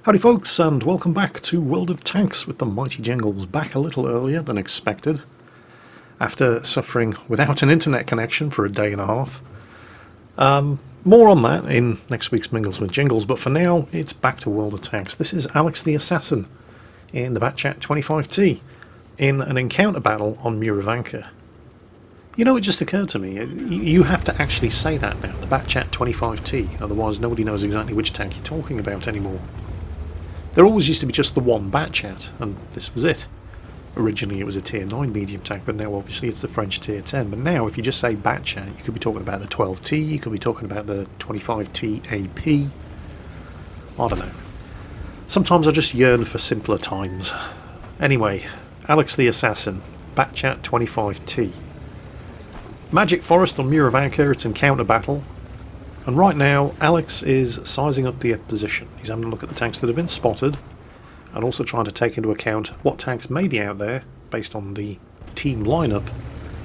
Howdy folks, and welcome back to World of Tanks with the mighty Jingles, back a little earlier than expected, after suffering without an internet connection for a day and a half. More on that in next week's Mingles with Jingles, but for now, it's back to World of Tanks. This is Alex the Assassin in the Batchat 25T, in an encounter battle on Muravanka. You know, it just occurred to me, you have to actually say that now, the Batchat 25T, otherwise nobody knows exactly which tank you're talking about anymore. There always used to be just the one Batchat, and this was it. Originally it was a tier 9 medium tank, but now obviously it's the French tier 10. But now if you just say Batchat, you could be talking about the 12T, you could be talking about the 25T AP. I don't know. Sometimes I just yearn for simpler times. Anyway, Alex the Assassin, Batchat 25T. Magic Forest on Muravanka, it's encounter battle. And right now, Alex is sizing up the position. He's having a look at the tanks that have been spotted, and also trying to take into account what tanks may be out there, based on the team lineup,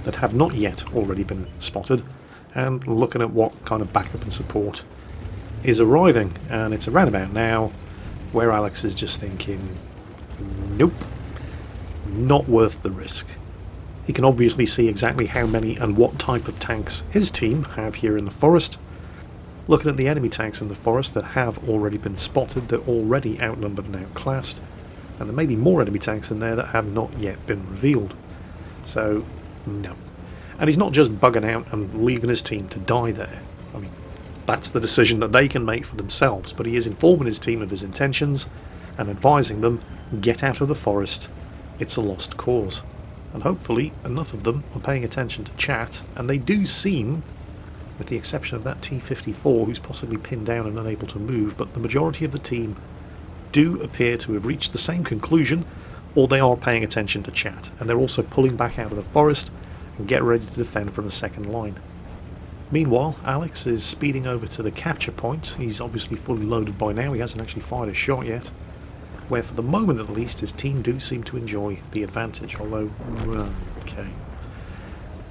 that have not yet already been spotted, and looking at what kind of backup and support is arriving. And it's around about now where Alex is just thinking, nope, not worth the risk. He can obviously see exactly how many and what type of tanks his team have here in the forest. Looking at the enemy tanks in the forest that have already been spotted, they're already outnumbered and outclassed, and there may be more enemy tanks in there that have not yet been revealed. So, no. And he's not just bugging out and leaving his team to die there. I mean, that's the decision that they can make for themselves, but he is informing his team of his intentions and advising them, get out of the forest, it's a lost cause. And hopefully enough of them are paying attention to chat, and they do seem, with the exception of that T-54 who's possibly pinned down and unable to move, but the majority of the team do appear to have reached the same conclusion, or they are paying attention to chat, and they're also pulling back out of the forest and get ready to defend from the second line. Meanwhile, Alex is speeding over to the capture point. He's obviously fully loaded by now, he hasn't actually fired a shot yet, where for the moment at least his team do seem to enjoy the advantage, although, okay,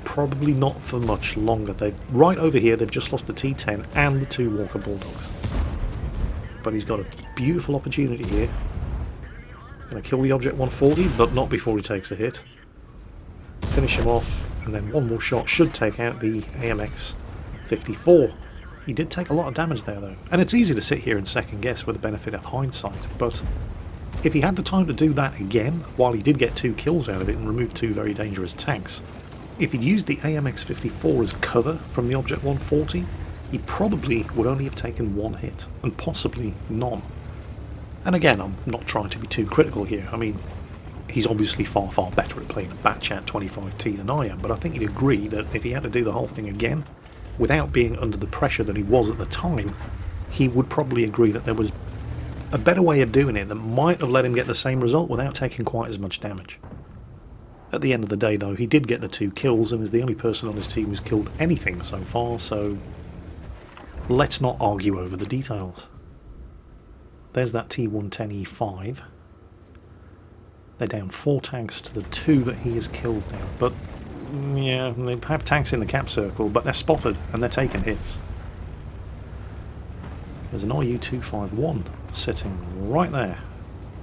probably not for much longer. They're right over here, they've just lost the T10 and the 2 Walker Bulldogs. But he's got a beautiful opportunity here. Gonna kill the Object 140, but not before he takes a hit. Finish him off, and then one more shot should take out the AMX 54. He did take a lot of damage there though, and it's easy to sit here and second guess with the benefit of hindsight, but if he had the time to do that again, while he did get 2 kills out of it and remove 2 very dangerous tanks, if he'd used the AMX-54 as cover from the Object 140, he probably would only have taken 1 hit, and possibly none. And again, I'm not trying to be too critical here. I mean, he's obviously far, far better at playing a Batchat 25T than I am, but I think he'd agree that if he had to do the whole thing again, without being under the pressure that he was at the time, he would probably agree that there was a better way of doing it that might have let him get the same result without taking quite as much damage. At the end of the day though, he did get the 2 kills and is the only person on his team who's killed anything so far, so let's not argue over the details. There's that T110E5. They're down 4 tanks to the 2 that he has killed now, but yeah, they have tanks in the cap circle, but they're spotted and they're taking hits. There's an RU-251 sitting right there.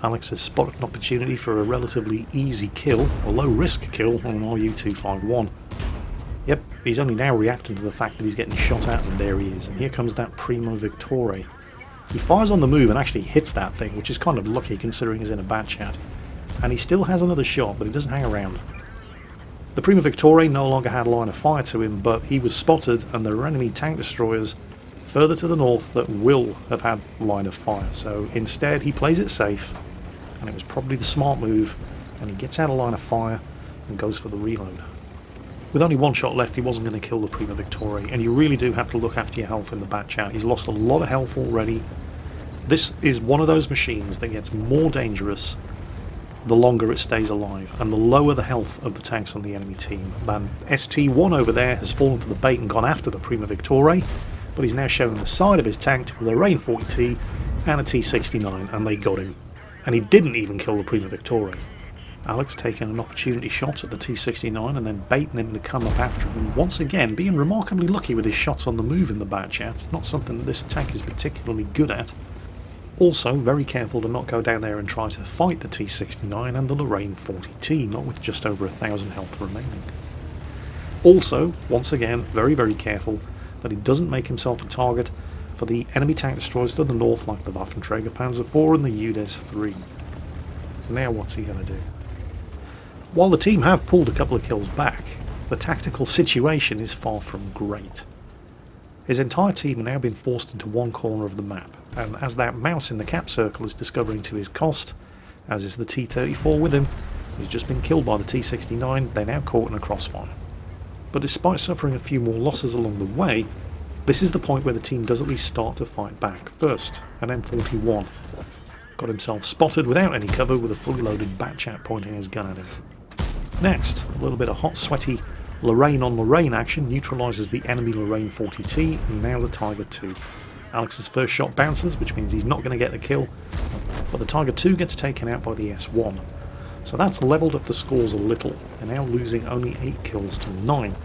Alex has spotted an opportunity for a relatively easy kill, a low-risk kill on an RU-251. Yep, he's only now reacting to the fact that he's getting shot at, and there he is. And here comes that Primo Victore. He fires on the move and actually hits that thing, which is kind of lucky considering he's in a Batchat. And he still has another shot, but he doesn't hang around. The Primo Victore no longer had line of fire to him, but he was spotted, and there are enemy tank destroyers further to the north that will have had line of fire. So instead he plays it safe, and it was probably the smart move, and he gets out of line of fire and goes for the reload. With only 1 shot left, he wasn't going to kill the Prima Victore, and you really do have to look after your health in the Batchat. He's lost a lot of health already. This is one of those machines that gets more dangerous the longer it stays alive, and the lower the health of the tanks on the enemy team. Man, ST1 over there has fallen for the bait and gone after the Prima Victore, but he's now showing the side of his tank to the Lorraine 40T and a T69, and they got him. And he didn't even kill the Prima Victore. Alex taking an opportunity shot at the T69 and then baiting him to come up after him, and once again being remarkably lucky with his shots on the move in the Batchat. It's not something that this tank is particularly good at. Also, very careful to not go down there and try to fight the T69 and the Lorraine 40T, not with just over 1,000 health remaining. Also, once again, very careful that he doesn't make himself a target for the enemy tank destroyers to the north like the Waffenträger Panzer IV and the UDES-3. Now what's he going to do? While the team have pulled a couple of kills back, the tactical situation is far from great. His entire team have now been forced into one corner of the map, and as that mouse in the cap circle is discovering to his cost, as is the T-34 with him, who's just been killed by the T-69, they're now caught in a crossfire. But despite suffering a few more losses along the way, this is the point where the team does at least start to fight back. First, an M41 got himself spotted without any cover with a fully loaded Batchat pointing his gun at him. Next, a little bit of hot sweaty Lorraine on Lorraine action neutralises the enemy Lorraine 40T and now the Tiger II. Alex's first shot bounces, which means he's not going to get the kill, but the Tiger II gets taken out by the S1. So that's levelled up the scores a little. They're now losing only 8 kills to 9.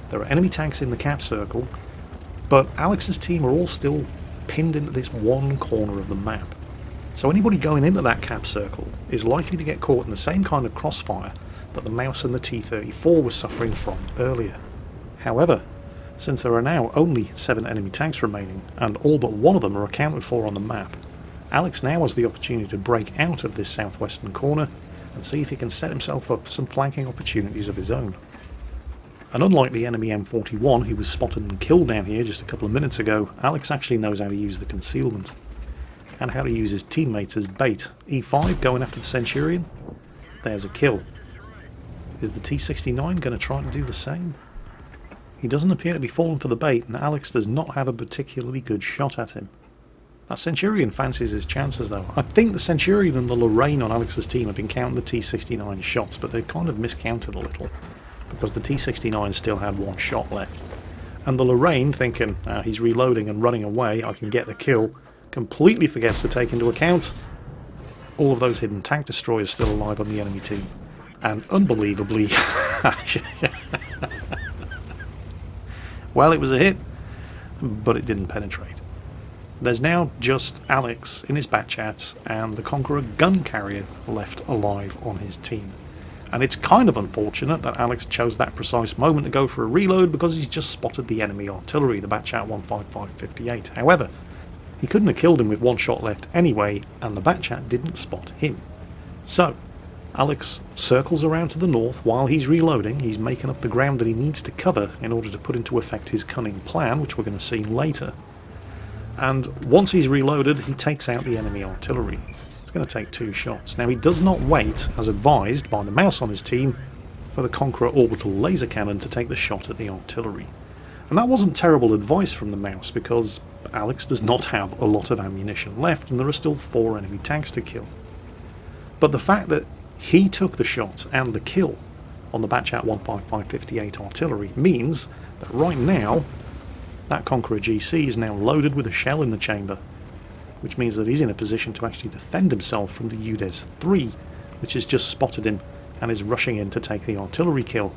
There are enemy tanks in the cap circle, but Alex's team are all still pinned into this one corner of the map. So anybody going into that cap circle is likely to get caught in the same kind of crossfire that the mouse and the T-34 were suffering from earlier. However, since there are now only 7 enemy tanks remaining, and all but one of them are accounted for on the map, Alex now has the opportunity to break out of this southwestern corner and see if he can set himself up some flanking opportunities of his own. And unlike the enemy M41 who was spotted and killed down here just a couple of minutes ago, Alex actually knows how to use the concealment and how to use his teammates as bait. E5 going after the Centurion, there's a kill. Is the T-69 going to try to do the same? He doesn't appear to be falling for the bait, and Alex does not have a particularly good shot at him. That Centurion fancies his chances though. I think the Centurion and the Lorraine on Alex's team have been counting the T-69 shots, but they've kind of miscounted a little, because the T-69 still had 1 shot left. And the Lorraine, thinking, he's reloading and running away, I can get the kill, completely forgets to take into account all of those hidden tank destroyers still alive on the enemy team. And unbelievably, well, it was a hit, but it didn't penetrate. There's now just Alex in his Batchat and the Conqueror gun carrier left alive on his team. And it's kind of unfortunate that Alex chose that precise moment to go for a reload because he's just spotted the enemy artillery, the Batchat 15558. However, he couldn't have killed him with 1 shot left anyway, and the Batchat didn't spot him. So, Alex circles around to the north while he's reloading. He's making up the ground that he needs to cover in order to put into effect his cunning plan, which we're going to see later. And once he's reloaded, he takes out the enemy artillery. It's going to take 2 shots. Now he does not wait, as advised by the mouse on his team, for the Conqueror orbital laser cannon to take the shot at the artillery. And that wasn't terrible advice from the mouse, because Alex does not have a lot of ammunition left and there are still 4 enemy tanks to kill. But the fact that he took the shot and the kill on the Batchat 15558 artillery means that right now that Conqueror GC is now loaded with a shell in the chamber, which means that he's in a position to actually defend himself from the UDES-3, which has just spotted him and is rushing in to take the artillery kill.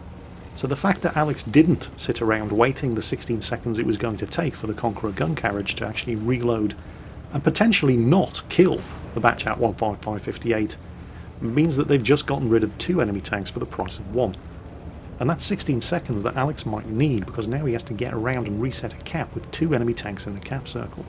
So the fact that Alex didn't sit around waiting the 16 seconds it was going to take for the Conqueror gun carriage to actually reload and potentially not kill the Batchat 15558 means that they've just gotten rid of 2 enemy tanks for the price of 1. And that's 16 seconds that Alex might need, because now he has to get around and reset a cap with 2 enemy tanks in the cap circle.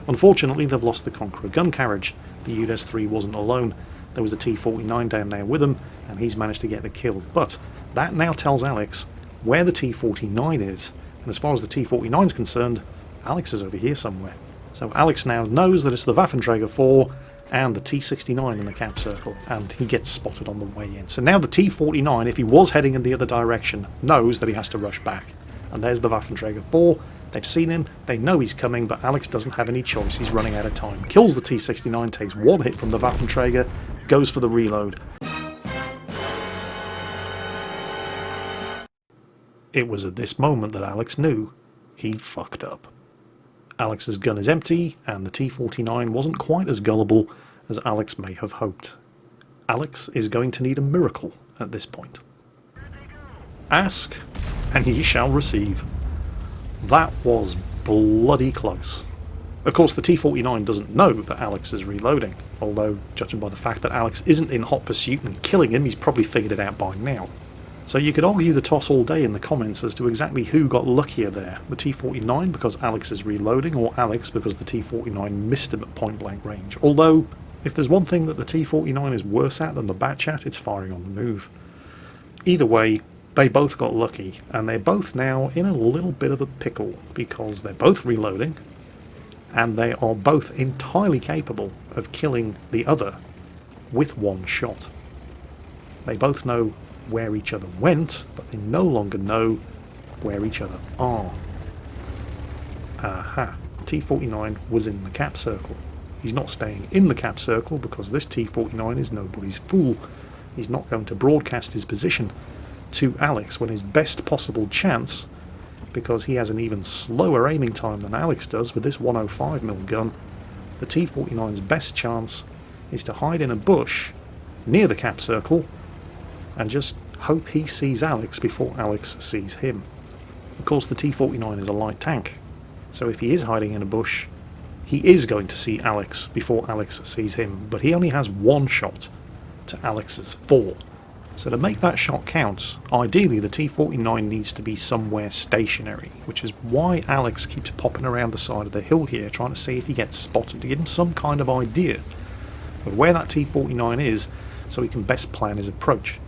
Unfortunately, they've lost the Conqueror gun carriage. The UDES-3 wasn't alone. There was a T-49 down there with him, and he's managed to get the kill. But that now tells Alex where the T-49 is, and as far as the T-49 is concerned, Alex is over here somewhere. So Alex now knows that it's the Waffenträger 4 and the T-69 in the cap circle, and he gets spotted on the way in. So now the T-49, if he was heading in the other direction, knows that he has to rush back. And there's the Waffenträger 4. They've seen him, they know he's coming, but Alex doesn't have any choice. He's running out of time. Kills the T-69, takes 1 hit from the Waffenträger, goes for the reload. It was at this moment that Alex knew he'd fucked up. Alex's gun is empty, and the T-49 wasn't quite as gullible as Alex may have hoped. Alex is going to need a miracle at this point. Ask, and ye shall receive. That was bloody close. Of course, the T-49 doesn't know that Alex is reloading, although, judging by the fact that Alex isn't in hot pursuit and killing him, he's probably figured it out by now. So you could argue the toss all day in the comments as to exactly who got luckier there, the T-49 because Alex is reloading, or Alex because the T-49 missed him at point-blank range. Although, if there's one thing that the T-49 is worse at than the Batchat, it's firing on the move. Either way, they both got lucky, and they're both now in a little bit of a pickle, because they're both reloading, and they are both entirely capable of killing the other with one shot. They both know where each other went, but they no longer know where each other are. Aha, T-49 was in the cap circle. He's not staying in the cap circle because this T-49 is nobody's fool. He's not going to broadcast his position to Alex when his best possible chance, because he has an even slower aiming time than Alex does with this 105mm gun. The T-49's best chance is to hide in a bush near the cap circle and just hope he sees Alex before Alex sees him. Of course, the T-49 is a light tank, so if he is hiding in a bush, he is going to see Alex before Alex sees him, but he only has one shot to Alex's 4. So to make that shot count, ideally the T-49 needs to be somewhere stationary, which is why Alex keeps popping around the side of the hill here, trying to see if he gets spotted, to give him some kind of idea of where that T-49 is, so he can best plan his approach.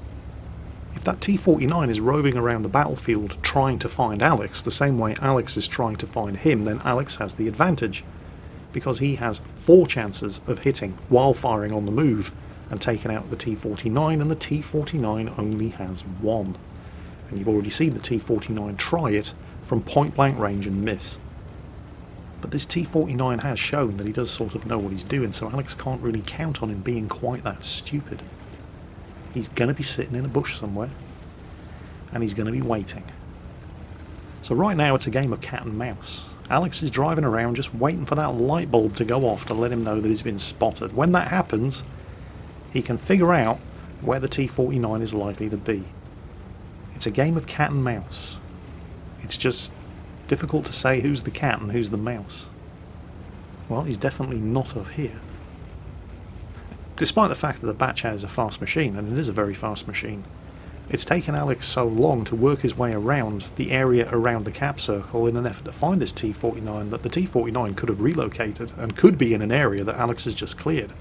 If that T-49 is roving around the battlefield trying to find Alex, the same way Alex is trying to find him, then Alex has the advantage, because he has 4 chances of hitting while firing on the move, and taken out the T-49, and the T-49 only has 1. And you've already seen the T-49 try it from point-blank range and miss. But this T-49 has shown that he does sort of know what he's doing, so Alex can't really count on him being quite that stupid. He's going to be sitting in a bush somewhere, and he's going to be waiting. So right now it's a game of cat and mouse. Alex is driving around just waiting for that light bulb to go off to let him know that he's been spotted. When that happens, he can figure out where the T-49 is likely to be. It's a game of cat and mouse. It's just difficult to say who's the cat and who's the mouse. Well, he's definitely not of here. Despite the fact that the Batchat is a fast machine, and it is a very fast machine, it's taken Alex so long to work his way around the area around the cap circle in an effort to find this T-49 that the T-49 could have relocated and could be in an area that Alex has just cleared.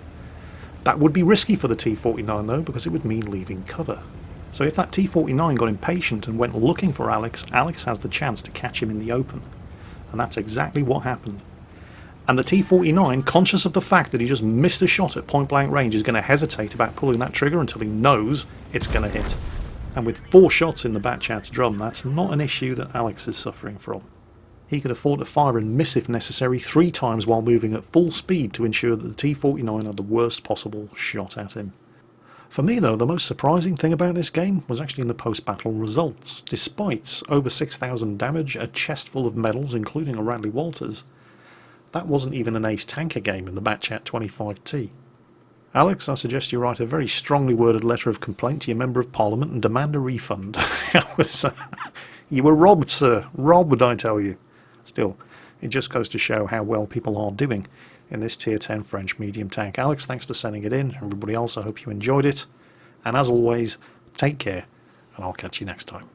That would be risky for the T-49 though, because it would mean leaving cover. So if that T-49 got impatient and went looking for Alex, Alex has the chance to catch him in the open. And that's exactly what happened. And the T-49, conscious of the fact that he just missed a shot at point-blank range, is going to hesitate about pulling that trigger until he knows it's going to hit. And with 4 shots in the Batchat's drum, that's not an issue that Alex is suffering from. He could afford to fire and miss if necessary 3 times while moving at full speed to ensure that the T-49 had the worst possible shot at him. For me though, the most surprising thing about this game was actually in the post-battle results. Despite over 6,000 damage, a chest full of medals including a Radley Walters, that wasn't even an ace tanker game in the Batchat 25T. Alex, I suggest you write a very strongly worded letter of complaint to your Member of Parliament and demand a refund. You were robbed, sir. Robbed, I tell you. Still, it just goes to show how well people are doing in this Tier 10 French medium tank. Alex, thanks for sending it in. Everybody else, I hope you enjoyed it. And as always, take care, and I'll catch you next time.